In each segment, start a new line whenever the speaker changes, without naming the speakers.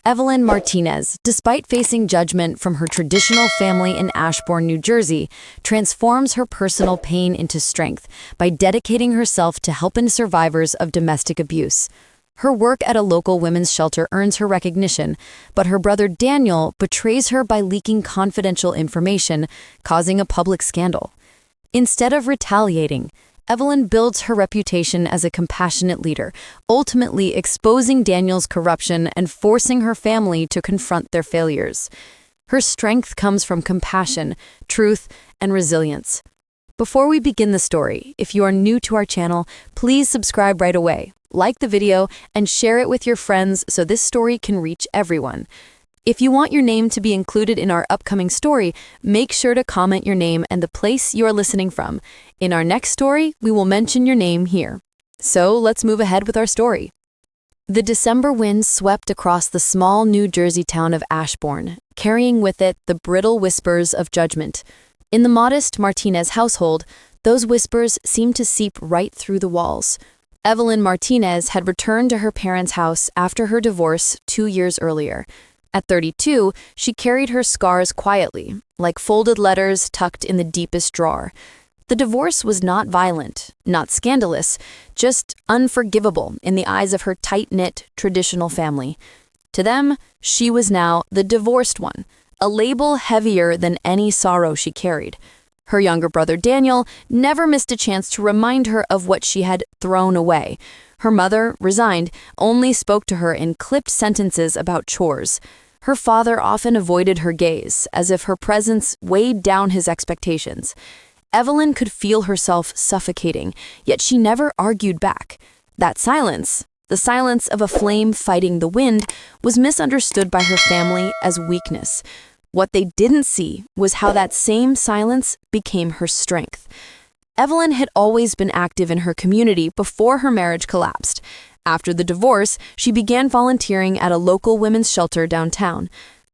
Evelyn Martinez, despite facing judgment from her traditional family in Ashborne, New Jersey, transforms her personal pain into strength by dedicating herself to helping survivors of domestic abuse. Her work at a local women's shelter earns her recognition, but her brother Daniel betrays her by leaking confidential information, causing a public scandal. Instead of retaliating, Evelyn builds her reputation as a compassionate leader, ultimately exposing Daniel's corruption and forcing her family to confront their failures. Her strength comes from compassion, truth, and resilience. Before we begin the story, if you are new to our channel, please subscribe right away, like the video, and share it with your friends so this story can reach everyone. If you want your name to be included in our upcoming story, make sure to comment your name and the place you are listening from. In our next story, we will mention your name here. So let's move ahead with our story. The December wind swept across the small New Jersey town of Ashborne, carrying with it the brittle whispers of judgment. In the modest Martinez household, those whispers seemed to seep right through the walls. Evelyn Martinez had returned to her parents' house after her divorce 2 years earlier. At 32, she carried her scars quietly, like folded letters tucked in the deepest drawer. The divorce was not violent, not scandalous, just unforgivable in the eyes of her tight-knit, traditional family. To them, she was now the divorced one, a label heavier than any sorrow she carried. Her younger brother Daniel never missed a chance to remind her of what she had thrown away. Her mother, resigned, only spoke to her in clipped sentences about chores. Her father often avoided her gaze, as if her presence weighed down his expectations. Evelyn could feel herself suffocating, yet she never argued back. That silence, the silence of a flame fighting the wind, was misunderstood by her family as weakness. What they didn't see was how that same silence became her strength. Evelyn had always been active in her community before her marriage collapsed. After the divorce, she began volunteering at a local women's shelter downtown.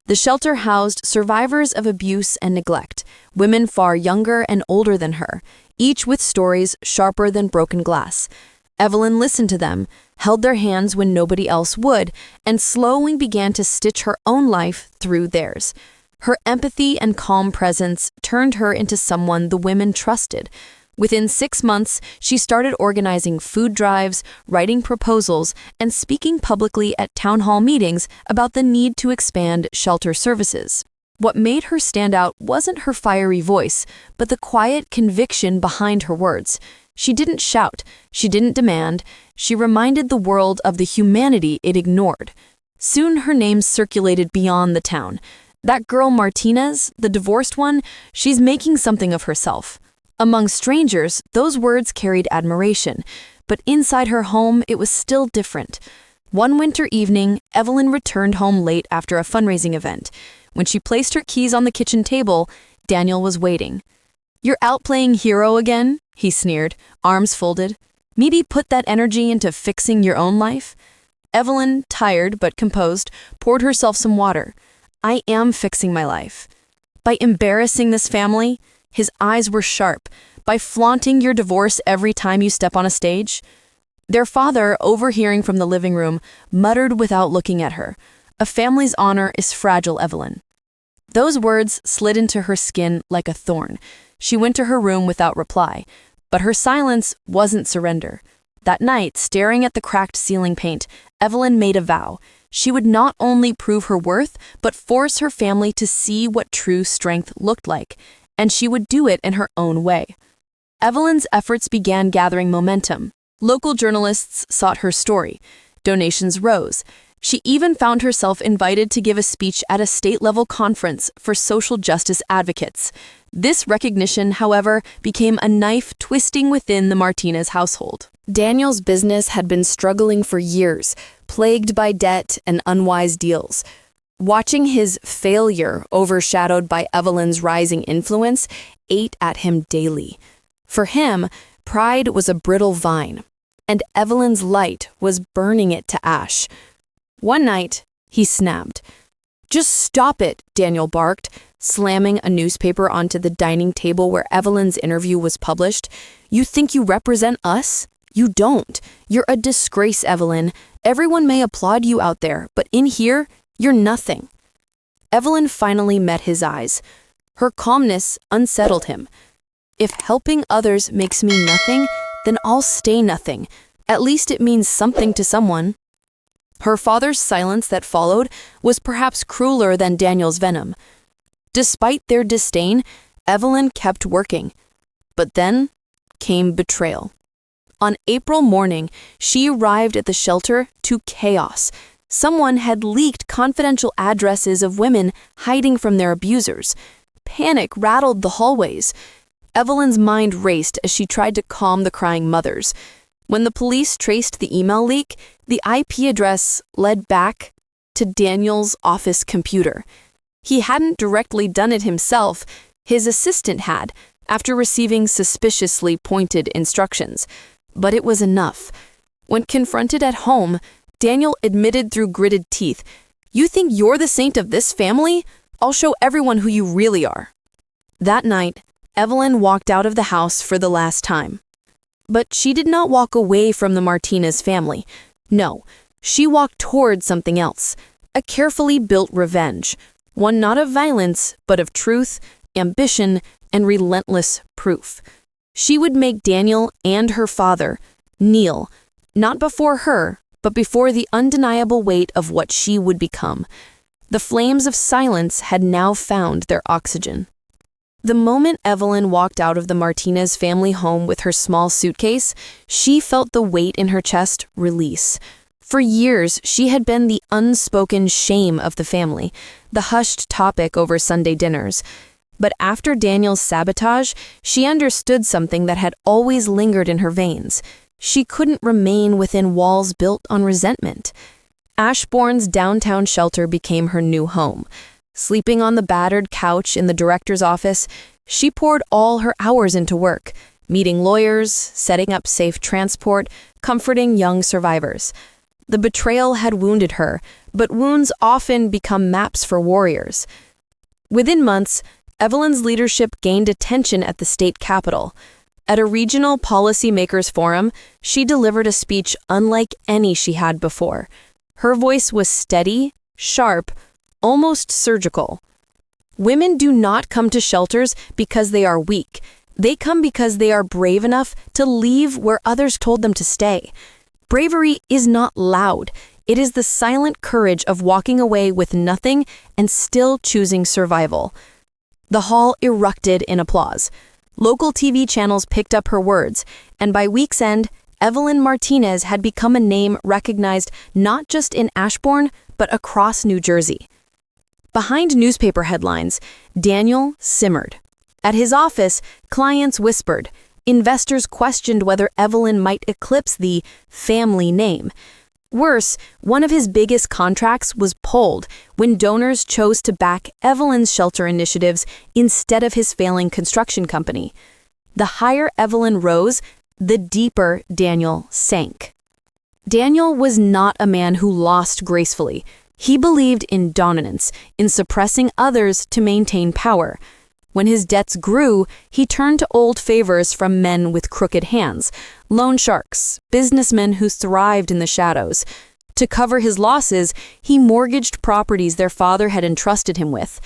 The shelter housed survivors of abuse and neglect, women far younger and older than her, each with stories sharper than broken glass. Evelyn listened to them, held their hands when nobody else would, and slowly began to stitch her own life through theirs. Her empathy and calm presence turned her into someone the women trusted. Within 6 months, she started organizing food drives, writing proposals, and speaking publicly at town hall meetings about the need to expand shelter services. What made her stand out wasn't her fiery voice, but the quiet conviction behind her words. She didn't shout, she didn't demand, she reminded the world of the humanity it ignored. Soon her name circulated beyond the town. That girl Martinez, the divorced one, she's making something of herself. Among strangers, those words carried admiration, but inside her home, it was still different. One winter evening, Evelyn returned home late after a fundraising event. When she placed her keys on the kitchen table, Daniel was waiting. "You're out playing hero again?" he sneered, arms folded. "Maybe put that energy into fixing your own life?" Evelyn, tired but composed, poured herself some water. "I am fixing my life. By embarrassing this family." His eyes were sharp. "By flaunting your divorce every time you step on a stage?" Their father, overhearing from the living room, muttered without looking at her, "A family's honor is fragile, Evelyn." Those words slid into her skin like a thorn. She went to her room without reply, but her silence wasn't surrender. That night, staring at the cracked ceiling paint, Evelyn made a vow. She would not only prove her worth, but force her family to see what true strength looked like. And she would do it in her own way. Evelyn's efforts began gathering momentum. Local journalists sought her story. Donations rose. She even found herself invited to give a speech at a state-level conference for social justice advocates. This recognition, however, became a knife twisting within the Martinez household. Daniel's business had been struggling for years, plagued by debt and unwise deals. Watching his failure, overshadowed by Evelyn's rising influence, ate at him daily. For him, pride was a brittle vine, and Evelyn's light was burning it to ash. One night, he snapped. "Just stop it," Daniel barked, slamming a newspaper onto the dining table where Evelyn's interview was published. "You think you represent us? You don't. You're a disgrace, Evelyn. Everyone may applaud you out there, but in here, You're nothing." Evelyn finally met his eyes. Her calmness unsettled him. "If helping others makes me nothing, then I'll stay nothing. At least it means something to someone." Her father's silence that followed was perhaps crueler than Daniel's venom. Despite their disdain, Evelyn kept working. But then came betrayal. On April morning, she arrived at the shelter to chaos. Someone had leaked confidential addresses of women hiding from their abusers. Panic rattled the hallways. Evelyn's mind raced as she tried to calm the crying mothers. When the police traced the email leak, the IP address led back to Daniel's office computer. He hadn't directly done it himself. His assistant had, after receiving suspiciously pointed instructions. But it was enough. When confronted at home, Daniel admitted through gritted teeth, "You think you're the saint of this family? I'll show everyone who you really are." That night, Evelyn walked out of the house for the last time. But she did not walk away from the Martinez family. No, she walked toward something else, a carefully built revenge, one not of violence, but of truth, ambition, and relentless proof. She would make Daniel and her father kneel, not before her, but before the undeniable weight of what she would become. The flames of silence had now found their oxygen. The moment Evelyn walked out of the Martinez family home with her small suitcase, she felt the weight in her chest release. For years, she had been the unspoken shame of the family, the hushed topic over Sunday dinners. But after Daniel's sabotage, she understood something that had always lingered in her veins. She couldn't remain within walls built on resentment. Ashbourne's downtown shelter became her new home. Sleeping on the battered couch in the director's office, she poured all her hours into work, meeting lawyers, setting up safe transport, comforting young survivors. The betrayal had wounded her, but wounds often become maps for warriors. Within months, Evelyn's leadership gained attention at the state capitol. At a regional policymakers forum, she delivered a speech unlike any she had before. Her voice was steady, sharp, almost surgical. Women do not come to shelters because they are weak. They come because they are brave enough to leave where others told them to stay. Bravery is not loud. It is the silent courage of walking away with nothing and still choosing survival. The hall erupted in applause. Local TV channels picked up her words, and by week's end, Evelyn Martinez had become a name recognized not just in Ashborne, but across New Jersey. Behind newspaper headlines, Daniel simmered. At his office, clients whispered. Investors questioned whether Evelyn might eclipse the family name. Worse, one of his biggest contracts was pulled when donors chose to back Evelyn's shelter initiatives instead of his failing construction company. The higher Evelyn rose, the deeper Daniel sank. Daniel was not a man who lost gracefully. He believed in dominance, in suppressing others to maintain power. When his debts grew, he turned to old favors from men with crooked hands, loan sharks, businessmen who thrived in the shadows. To cover his losses, he mortgaged properties their father had entrusted him with.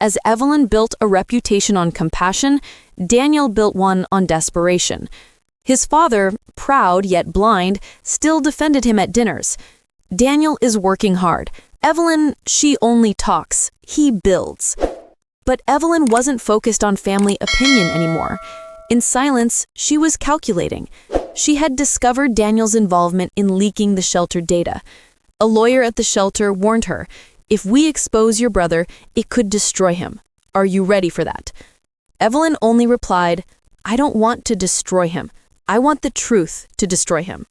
As Evelyn built a reputation on compassion, Daniel built one on desperation. His father, proud yet blind, still defended him at dinners. Daniel is working hard. Evelyn, she only talks. He builds. But Evelyn wasn't focused on family opinion anymore. In silence, she was calculating. She had discovered Daniel's involvement in leaking the shelter data. A lawyer at the shelter warned her, "If we expose your brother, it could destroy him. Are you ready for that?" Evelyn only replied, "I don't want to destroy him. I want the truth to destroy him."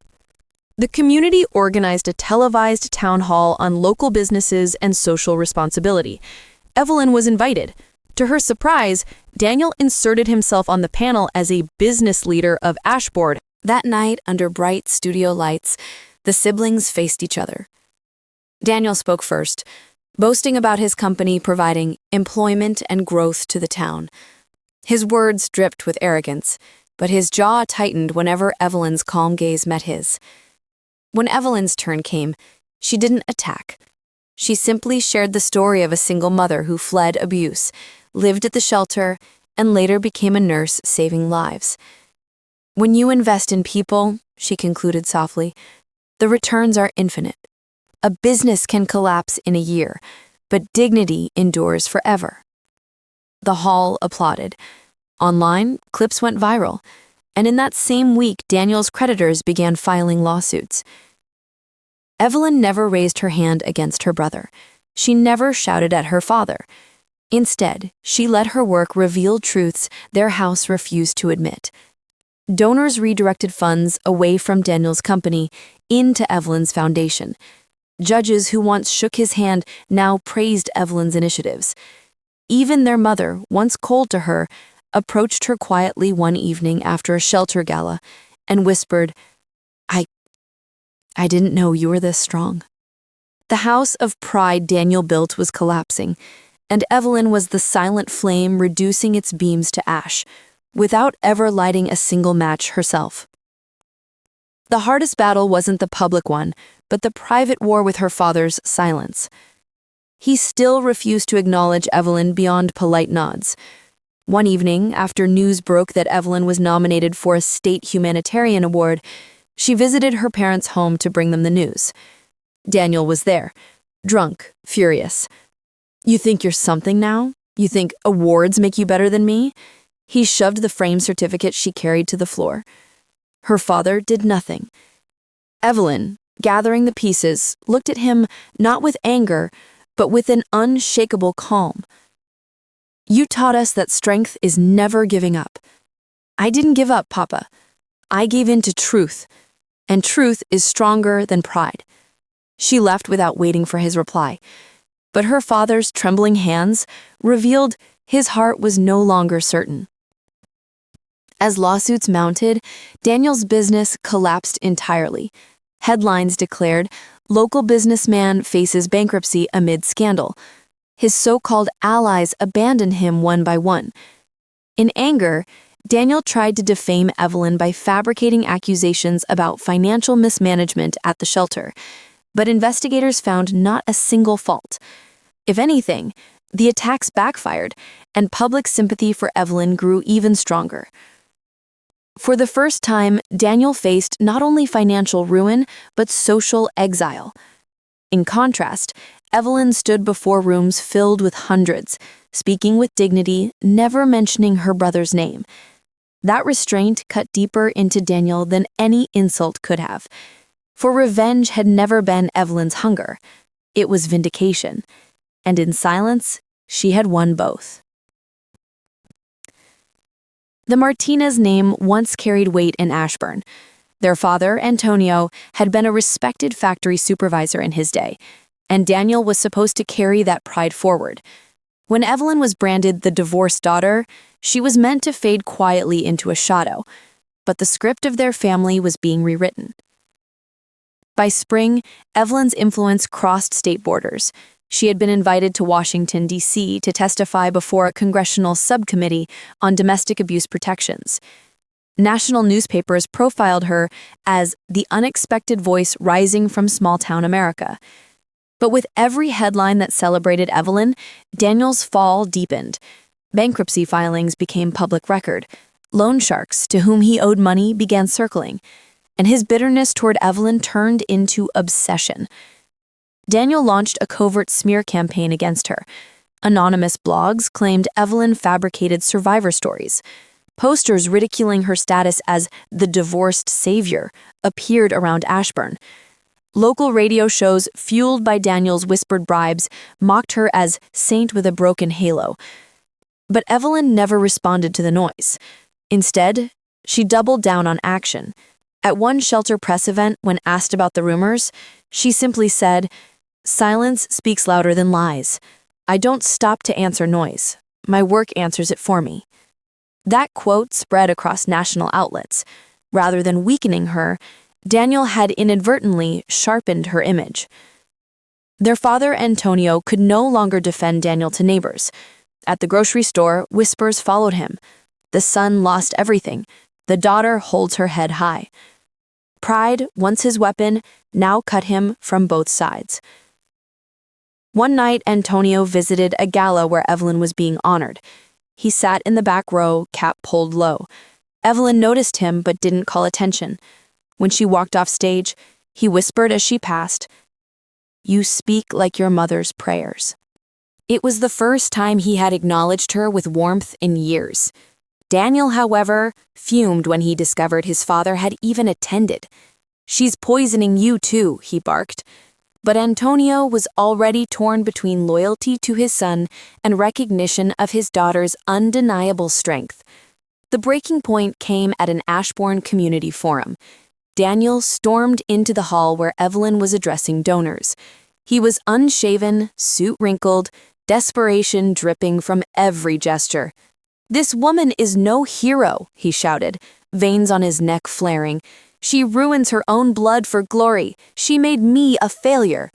The community organized a televised town hall on local businesses and social responsibility. Evelyn was invited. To her surprise, Daniel inserted himself on the panel as a business leader of Ashborne. That night, under bright studio lights, the siblings faced each other. Daniel spoke first, boasting about his company providing employment and growth to the town. His words dripped with arrogance, but his jaw tightened whenever Evelyn's calm gaze met his. When Evelyn's turn came, she didn't attack. She simply shared the story of a single mother who fled abuse, lived at the shelter, and later became a nurse saving lives. When you invest in people, she concluded softly, the returns are infinite. A business can collapse in a year, but dignity endures forever. The hall applauded. Online, clips went viral, and in that same week, Daniel's creditors began filing lawsuits. Evelyn never raised her hand against her brother. She never shouted at her father. Instead, she let her work reveal truths their house refused to admit. Donors redirected funds away from Daniel's company into Evelyn's foundation. Judges who once shook his hand now praised Evelyn's initiatives. Even their mother, once cold to her, approached her quietly one evening after a shelter gala and whispered, I didn't know you were this strong. The house of pride Daniel built was collapsing, and Evelyn was the silent flame reducing its beams to ash, without ever lighting a single match herself. The hardest battle wasn't the public one, but the private war with her father's silence. He still refused to acknowledge Evelyn beyond polite nods. One evening, after news broke that Evelyn was nominated for a state humanitarian award, she visited her parents' home to bring them the news. Daniel was there, drunk, furious. You think you're something now? You think awards make you better than me? He shoved the framed certificate she carried to the floor. Her father did nothing. Evelyn, gathering the pieces, looked at him not with anger, but with an unshakable calm. You taught us that strength is never giving up. I didn't give up, Papa. I gave in to truth, and truth is stronger than pride. She left without waiting for his reply, but her father's trembling hands revealed his heart was no longer certain. As lawsuits mounted, Daniel's business collapsed entirely. Headlines declared, local businessman faces bankruptcy amid scandal. His so-called allies abandoned him one by one. In anger, Daniel tried to defame Evelyn by fabricating accusations about financial mismanagement at the shelter, but investigators found not a single fault. If anything, the attacks backfired, and public sympathy for Evelyn grew even stronger. For the first time, Daniel faced not only financial ruin, but social exile. In contrast, Evelyn stood before rooms filled with hundreds, speaking with dignity, never mentioning her brother's name. That restraint cut deeper into Daniel than any insult could have. For revenge had never been Evelyn's hunger. It was vindication. And in silence, she had won both. The Martinez name once carried weight in Ashborne. Their father, Antonio, had been a respected factory supervisor in his day, and Daniel was supposed to carry that pride forward. When Evelyn was branded the divorced daughter, she was meant to fade quietly into a shadow, but the script of their family was being rewritten. By spring, Evelyn's influence crossed state borders. She had been invited to Washington, D.C. to testify before a congressional subcommittee on domestic abuse protections. National newspapers profiled her as the unexpected voice rising from small-town America. But with every headline that celebrated Evelyn, Daniel's fall deepened. Bankruptcy filings became public record. Loan sharks to whom he owed money began circling, and his bitterness toward Evelyn turned into obsession. Daniel launched a covert smear campaign against her. Anonymous blogs claimed Evelyn fabricated survivor stories. Posters ridiculing her status as the divorced savior appeared around Ashborne. Local radio shows, fueled by Daniel's whispered bribes, mocked her as saint with a broken halo. But Evelyn never responded to the noise. Instead, she doubled down on action. At one shelter press event, when asked about the rumors, she simply said, "Silence speaks louder than lies. I don't stop to answer noise. My work answers it for me." That quote spread across national outlets. Rather than weakening her, Daniel had inadvertently sharpened her image. Their father, Antonio, could no longer defend Daniel to neighbors. At the grocery store, whispers followed him. The son lost everything. The daughter holds her head high. Pride, once his weapon, now cut him from both sides. One night, Antonio visited a gala where Evelyn was being honored. He sat in the back row, cap pulled low. Evelyn noticed him but didn't call attention. When she walked off stage, he whispered as she passed, "You speak like your mother's prayers." It was the first time he had acknowledged her with warmth in years. Daniel, however, fumed when he discovered his father had even attended. "She's poisoning you too," he barked. But Antonio was already torn between loyalty to his son and recognition of his daughter's undeniable strength. The breaking point came at an Ashborne community forum. Daniel stormed into the hall where Evelyn was addressing donors. He was unshaven, suit wrinkled, desperation dripping from every gesture. "This woman is no hero," he shouted, veins on his neck flaring. "She ruins her own blood for glory. She made me a failure."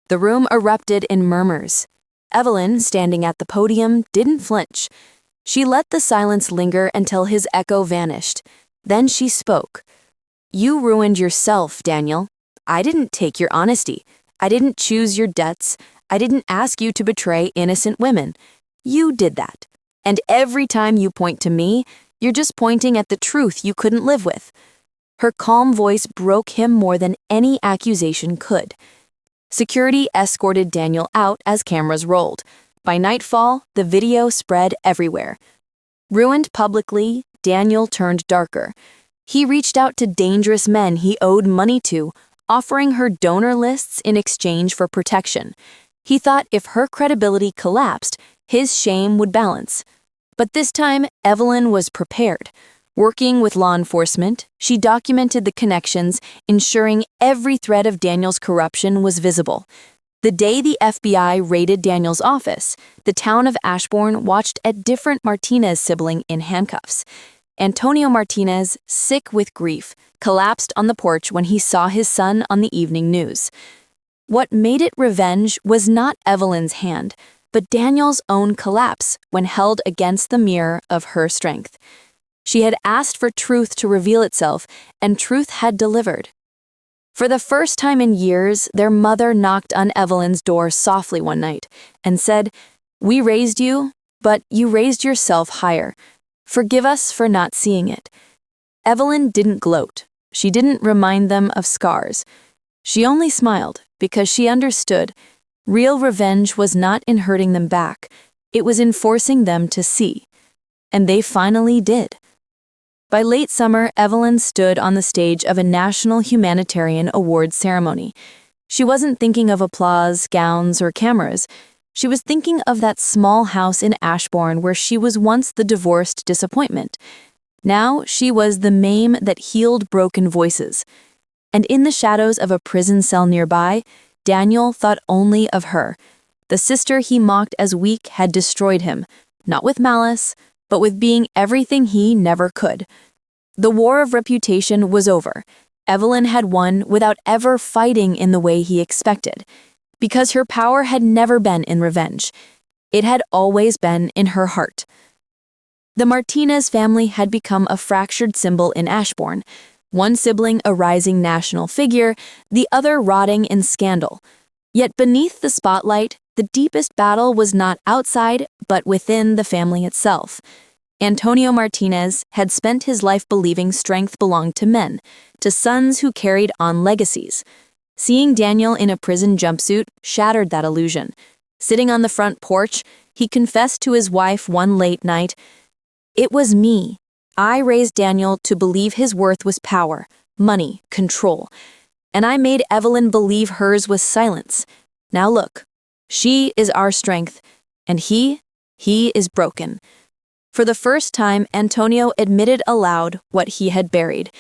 The room erupted in murmurs. Evelyn, standing at the podium, didn't flinch. She let the silence linger until his echo vanished. Then she spoke. "You ruined yourself, Daniel. I didn't take your honesty. I didn't choose your debts. I didn't ask you to betray innocent women. You did that. And every time you point to me, you're just pointing at the truth you couldn't live with." Her calm voice broke him more than any accusation could. Security escorted Daniel out as cameras rolled. By nightfall, the video spread everywhere. Ruined publicly, Daniel turned darker. He reached out to dangerous men he owed money to, offering her donor lists in exchange for protection. He thought if her credibility collapsed, his shame would balance. But this time, Evelyn was prepared. Working with law enforcement, she documented the connections, ensuring every thread of Daniel's corruption was visible. The day the FBI raided Daniel's office, the town of Ashborne watched a different Martinez sibling in handcuffs. Antonio Martinez, sick with grief, collapsed on the porch when he saw his son on the evening news. What made it revenge was not Evelyn's hand, but Daniel's own collapse when held against the mirror of her strength. She had asked for truth to reveal itself, and truth had delivered. For the first time in years, their mother knocked on Evelyn's door softly one night and said, "We raised you, but you raised yourself higher. Forgive us for not seeing it." Evelyn didn't gloat. She didn't remind them of scars. She only smiled because she understood real revenge was not in hurting them back. It was in forcing them to see. And they finally did. By late summer, Evelyn stood on the stage of a National Humanitarian Awards ceremony. She wasn't thinking of applause, gowns, or cameras. She was thinking of that small house in Ashborne where she was once the divorced disappointment. Now she was the maim that healed broken voices. And in the shadows of a prison cell nearby, Daniel thought only of her. The sister he mocked as weak had destroyed him, not with malice, but with being everything he never could. The war of reputation was over. Evelyn had won without ever fighting in the way he expected, because her power had never been in revenge. It had always been in her heart. The Martinez family had become a fractured symbol in Ashborne, one sibling a rising national figure, the other rotting in scandal. Yet beneath the spotlight, the deepest battle was not outside, but within the family itself. Antonio Martinez had spent his life believing strength belonged to men, to sons who carried on legacies. Seeing Daniel in a prison jumpsuit shattered that illusion. Sitting on the front porch, he confessed to his wife one late night, "It was me. I raised Daniel to believe his worth was power, money, control. And I made Evelyn believe hers was silence. Now look. She is our strength, and he is broken." For the first time, Antonio admitted aloud what he had buried.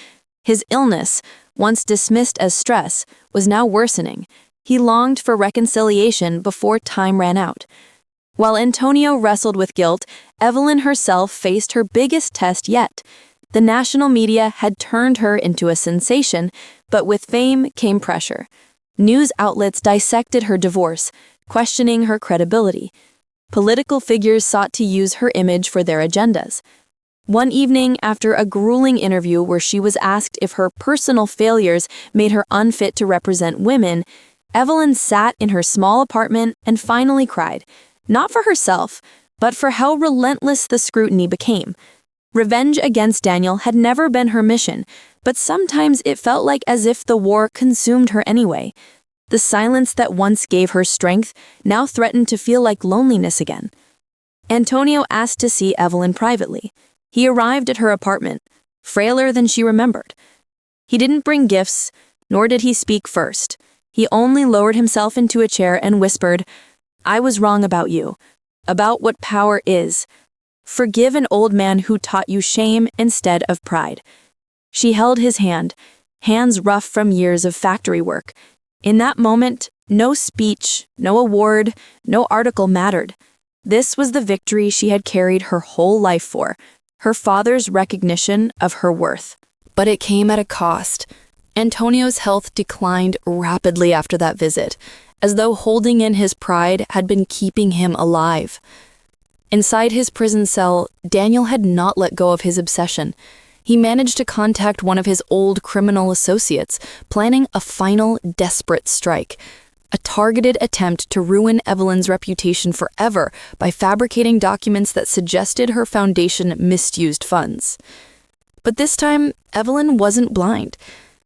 His illness, once dismissed as stress, was now worsening. He longed for reconciliation before time ran out. While Antonio wrestled with guilt, Evelyn herself faced her biggest test yet. The national media had turned her into a sensation, but with fame came pressure. News outlets dissected her divorce, questioning her credibility. Political figures sought to use her image for their agendas. One evening, after a grueling interview where she was asked if her personal failures made her unfit to represent women, Evelyn sat in her small apartment and finally cried, not for herself, but for how relentless the scrutiny became. Revenge against Daniel had never been her mission, but sometimes it felt like as if the war consumed her anyway. The silence that once gave her strength now threatened to feel like loneliness again. Antonio asked to see Evelyn privately. He arrived at her apartment, frailer than she remembered. He didn't bring gifts, nor did he speak first. He only lowered himself into a chair and whispered, "I was wrong about you, about what power is. Forgive an old man who taught you shame instead of pride." She held his hand, hands rough from years of factory work. In that moment, no speech, no award, no article mattered. This was the victory she had carried her whole life for, her father's recognition of her worth. But it came at a cost. Antonio's health declined rapidly after that visit, as though holding in his pride had been keeping him alive. Inside his prison cell, Daniel had not let go of his obsession. He managed to contact one of his old criminal associates, planning a final, desperate strike, a targeted attempt to ruin Evelyn's reputation forever by fabricating documents that suggested her foundation misused funds. But this time, Evelyn wasn't blind.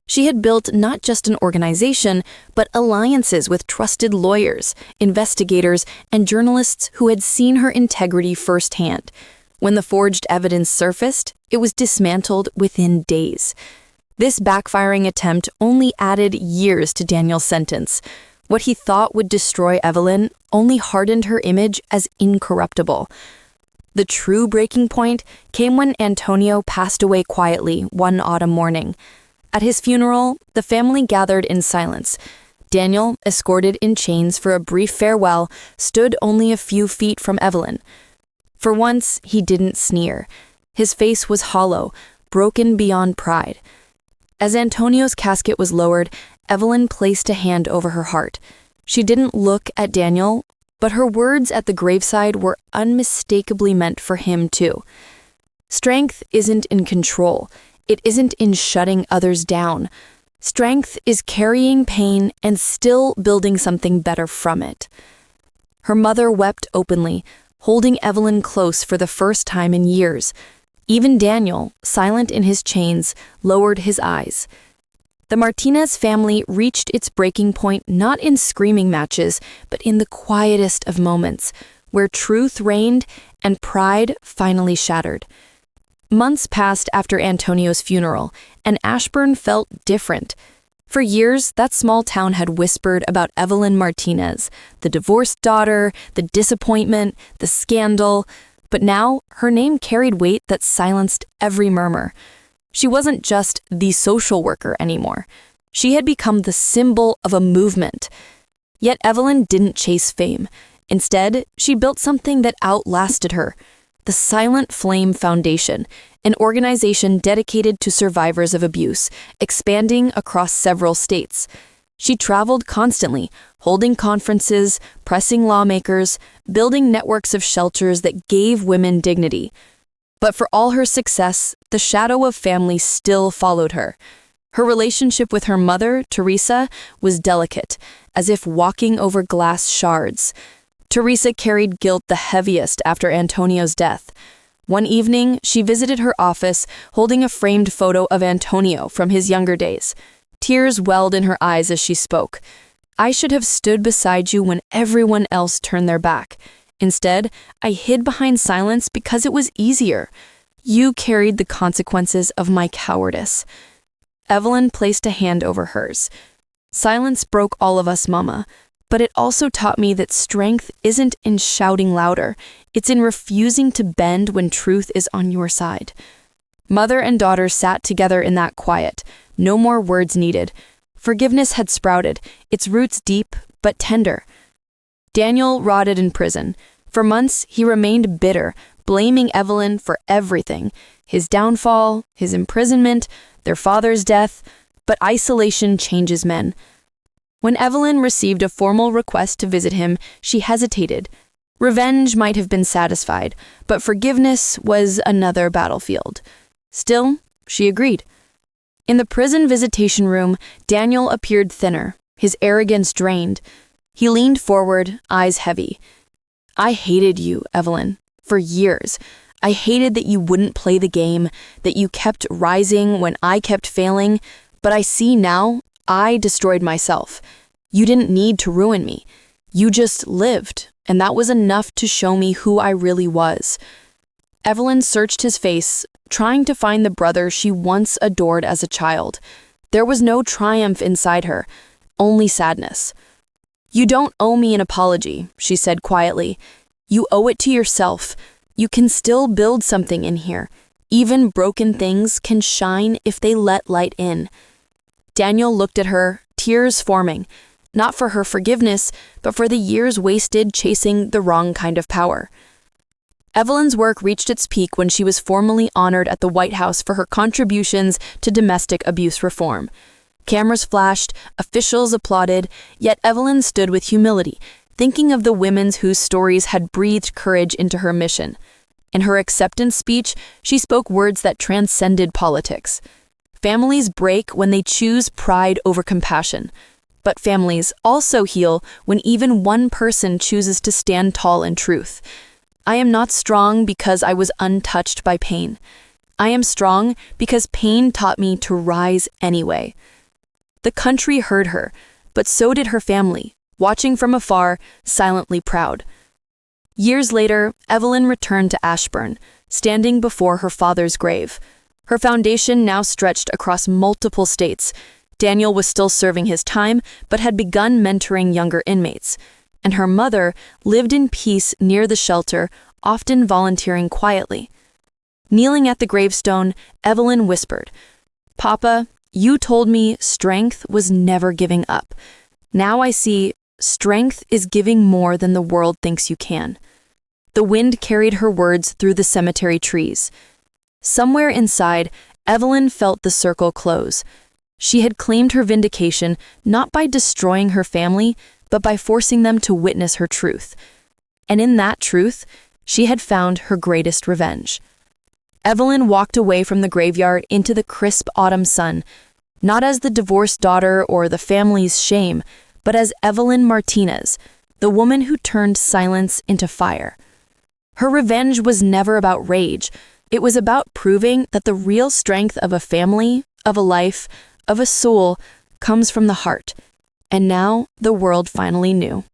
She had built not just an organization, but alliances with trusted lawyers, investigators, and journalists who had seen her integrity firsthand. When the forged evidence surfaced, it was dismantled within days. This backfiring attempt only added years to Daniel's sentence. What he thought would destroy Evelyn only hardened her image as incorruptible. The true breaking point came when Antonio passed away quietly one autumn morning. At his funeral, the family gathered in silence. Daniel, escorted in chains for a brief farewell, stood only a few feet from Evelyn. For once, he didn't sneer. His face was hollow, broken beyond pride. As Antonio's casket was lowered, Evelyn placed a hand over her heart. She didn't look at Daniel, but her words at the graveside were unmistakably meant for him too. Strength isn't in control. It isn't in shutting others down. Strength is carrying pain and still building something better from it. Her mother wept openly, holding Evelyn close for the first time in years. Even Daniel, silent in his chains, lowered his eyes. The Martinez family reached its breaking point not in screaming matches, but in the quietest of moments, where truth reigned and pride finally shattered. Months passed after Antonio's funeral, and Ashborne felt different. For years, that small town had whispered about Evelyn Martinez, the divorced daughter, the disappointment, the scandal, but now her name carried weight that silenced every murmur. She wasn't just the social worker anymore. She had become the symbol of a movement. Yet Evelyn didn't chase fame. Instead, she built something that outlasted her. The Silent Flame Foundation, an organization dedicated to survivors of abuse, expanding across several states. She traveled constantly, holding conferences, pressing lawmakers, building networks of shelters that gave women dignity. But for all her success, the shadow of family still followed her. Her relationship with her mother, Teresa, was delicate, as if walking over glass shards. Teresa carried guilt the heaviest after Antonio's death. One evening, she visited her office, holding a framed photo of Antonio from his younger days. Tears welled in her eyes as she spoke. "I should have stood beside you when everyone else turned their back. Instead, I hid behind silence because it was easier. You carried the consequences of my cowardice." Evelyn placed a hand over hers. "Silence broke all of us, Mama. But it also taught me that strength isn't in shouting louder. It's in refusing to bend when truth is on your side." Mother and daughter sat together in that quiet. No more words needed. Forgiveness had sprouted, its roots deep but tender. Daniel rotted in prison. For months, he remained bitter, blaming Evelyn for everything. His downfall, his imprisonment, their father's death. But isolation changes men. When Evelyn received a formal request to visit him, she hesitated. Revenge might have been satisfied, but forgiveness was another battlefield. Still, she agreed. In the prison visitation room, Daniel appeared thinner.
his arrogance drained. He leaned forward, eyes heavy. "I hated you, Evelyn, for years. I hated that you wouldn't play the game, that you kept rising when I kept failing, but I see now I destroyed myself. You didn't need to ruin me. You just lived, and that was enough to show me who I really was." Evelyn searched his face, trying to find the brother she once adored as a child. There was no triumph inside her, only sadness. "You don't owe me an apology," she said quietly. "You owe it to yourself. You can still build something in here. Even broken things can shine if they let light in." Daniel looked at her, tears forming, not for her forgiveness, but for the years wasted chasing the wrong kind of power. Evelyn's work reached its peak when she was formally honored at the White House for her contributions to domestic abuse reform. Cameras flashed, officials applauded, yet Evelyn stood with humility, thinking of the women whose stories had breathed courage into her mission. In her acceptance speech, she spoke words that transcended politics. Families break when they choose pride over compassion. But families also heal when even one person chooses to stand tall in truth. "I am not strong because I was untouched by pain. I am strong because pain taught me to rise anyway." The country heard her, but so did her family, watching from afar, silently proud. Years later, Evelyn returned to Ashborne, standing before her father's grave. Her foundation now stretched across multiple states. Daniel was still serving his time, but had begun mentoring younger inmates. And her mother lived in peace near the shelter, often volunteering quietly. Kneeling at the gravestone, Evelyn whispered, "Papa, you told me strength was never giving up. Now I see strength is giving more than the world thinks you can." The wind carried her words through the cemetery trees. Somewhere inside, Evelyn felt the circle close. She had claimed her vindication not by destroying her family, but by forcing them to witness her truth. And in that truth, she had found her greatest revenge. Evelyn walked away from the graveyard into the crisp autumn sun, not as the divorced daughter or the family's shame, but as Evelyn Martinez, the woman who turned silence into fire. Her revenge was never about rage. It was about proving that the real strength of a family, of a life, of a soul, comes from the heart. And now the world finally knew.